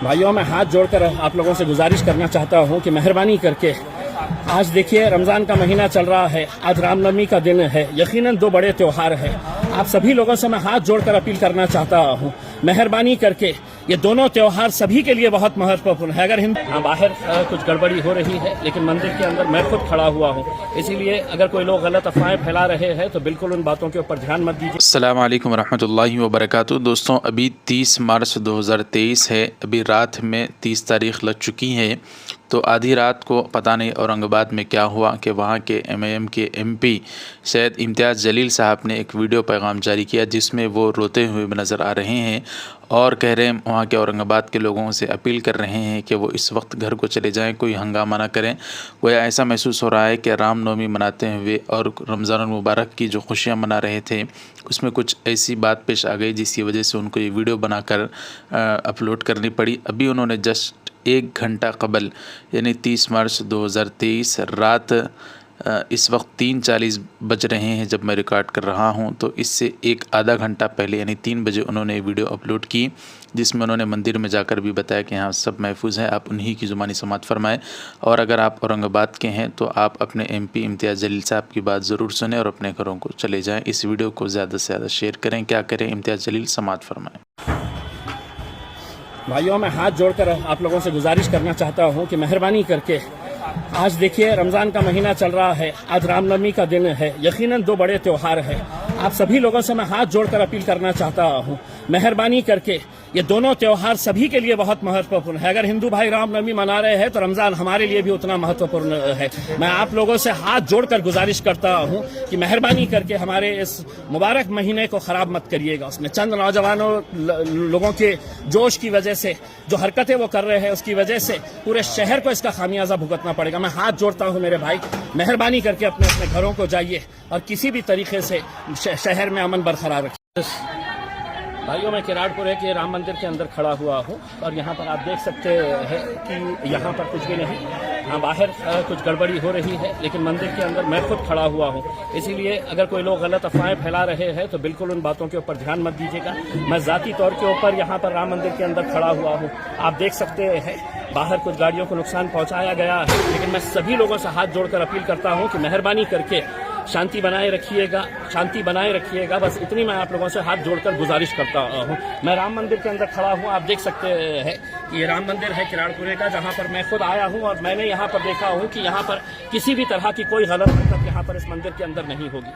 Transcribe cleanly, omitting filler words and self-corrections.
भाइयों, मैं हाथ जोड़कर आप लोगों से गुजारिश करना चाहता हूं कि मेहरबानी करके आज देखिए रमज़ान का महीना चल रहा है। आज रामनवमी का दिन है। यकीनन दो बड़े त्योहार हैं। आप सभी लोगों से मैं हाथ जोड़कर अपील करना चाहता हूं, मेहरबानी करके ये दोनों त्योहार सभी के लिए बहुत महत्वपूर्ण है। अगर बाहर कुछ गड़बड़ी हो रही है, लेकिन मंदिर के अंदर मैं खुद खड़ा हुआ हूं, इसीलिए अगर कोई लोग गलत अफवाहें फैला रहे हैं तो बिल्कुल उन बातों के ऊपर ध्यान मत दीजिए। अस्सलाम वालेकुम रहमतुल्लाहि व बरकातुहू। दोस्तों, अभी 30 मार्च 2023 है। अभी रात में 30 तारीख लग चुकी है। तो आधी रात को पता नहीं औरंगाबाद में क्या हुआ कि वहाँ के MIM के MP सैयद इम्तियाज़ जलील साहब ने एक वीडियो पैगाम जारी किया, जिसमें वो रोते हुए नज़र आ रहे हैं और कह रहे हैं, वहाँ के औरंगाबाद के लोगों से अपील कर रहे हैं कि वो इस वक्त घर को चले जाएं, कोई हंगामा ना करें। गोया ऐसा महसूस हो रहा है कि रामनवमी मनाते हुए और रमज़ान मुबारक की जो खुशियाँ मना रहे थे, उसमें कुछ ऐसी बात पेश आ गई जिसकी वजह से उनको ये वीडियो बनाकर अपलोड करनी पड़ी। अभी उन्होंने जस्ट 1 घंटा कबल यानी 30 मार्च 2023 रात इस वक्त 3:40 बज रहे हैं जब मैं रिकॉर्ड कर रहा हूं, तो इससे एक आधा घंटा पहले यानी 3 बजे उन्होंने वीडियो अपलोड की, जिसमें उन्होंने मंदिर में जाकर भी बताया कि यहाँ सब महफूज है, आप उन्हीं की ज़ुबानी समात फरमाएं। और अगर आप औरंगाबाद के हैं तो आप अपने MP इम्तियाज़ जलील साहब की बात ज़रूर सुने और अपने घरों को चले जाएँ। इस वीडियो को ज़्यादा से ज़्यादा शेयर करें। क्या करें, इम्तियाज़ जलील समात फरमाएँ। भाइयों, मैं हाथ जोड़कर आप लोगों से गुजारिश करना चाहता हूं कि मेहरबानी करके आज देखिए रमज़ान का महीना चल रहा है। आज रामनवमी का दिन है। यकीनन दो बड़े त्योहार हैं। आप सभी लोगों से मैं हाथ जोड़कर अपील करना चाहता हूं, मेहरबानी करके ये दोनों त्योहार सभी के लिए बहुत महत्वपूर्ण है। अगर हिंदू भाई रामनवमी मना रहे हैं तो रमज़ान हमारे लिए भी उतना महत्वपूर्ण है। मैं आप लोगों से हाथ जोड़कर गुजारिश करता हूं कि मेहरबानी करके हमारे इस मुबारक महीने को ख़राब मत करिएगा। उसमें चंद नौजवानों लोगों के जोश की वजह से जो हरकतें वो कर रहे हैं, उसकी वजह से पूरे शहर को इसका खामियाजा भुगतना पड़ेगा। मैं हाथ जोड़ता हूं मेरे भाई, मेहरबानी करके अपने अपने घरों को जाइए और किसी भी तरीके से शहर में अमन बरकरार रखिए। भाइयों, मैं किराड़पुरे के राम मंदिर के अंदर खड़ा हुआ हूँ और यहाँ पर आप देख सकते हैं कि यहाँ पर कुछ भी नहीं। बाहर कुछ गड़बड़ी हो रही है, लेकिन मंदिर के अंदर मैं खुद खड़ा हुआ हूँ, इसीलिए अगर कोई लोग गलत अफवाहें फैला रहे हैं तो बिल्कुल उन बातों के ऊपर ध्यान मत दीजिएगा। मैं ज़ाती तौर के ऊपर यहाँ पर राम मंदिर के अंदर खड़ा हुआ हूँ। आप देख सकते हैं बाहर कुछ गाड़ियों को नुकसान पहुँचाया गया है, लेकिन मैं सभी लोगों से हाथ जोड़कर अपील करता हूँ कि मेहरबानी करके शांति बनाए रखिएगा। बस इतनी मैं आप लोगों से हाथ जोड़कर गुजारिश करता हूँ। मैं राम मंदिर के अंदर खड़ा हूँ। आप देख सकते हैं कि ये राम मंदिर है किराड़पुरे का, जहाँ पर मैं खुद आया हूँ और मैंने यहाँ पर देखा हूँ कि यहाँ पर किसी भी तरह की कोई गलत हरकत यहाँ पर इस मंदिर के अंदर नहीं होगी।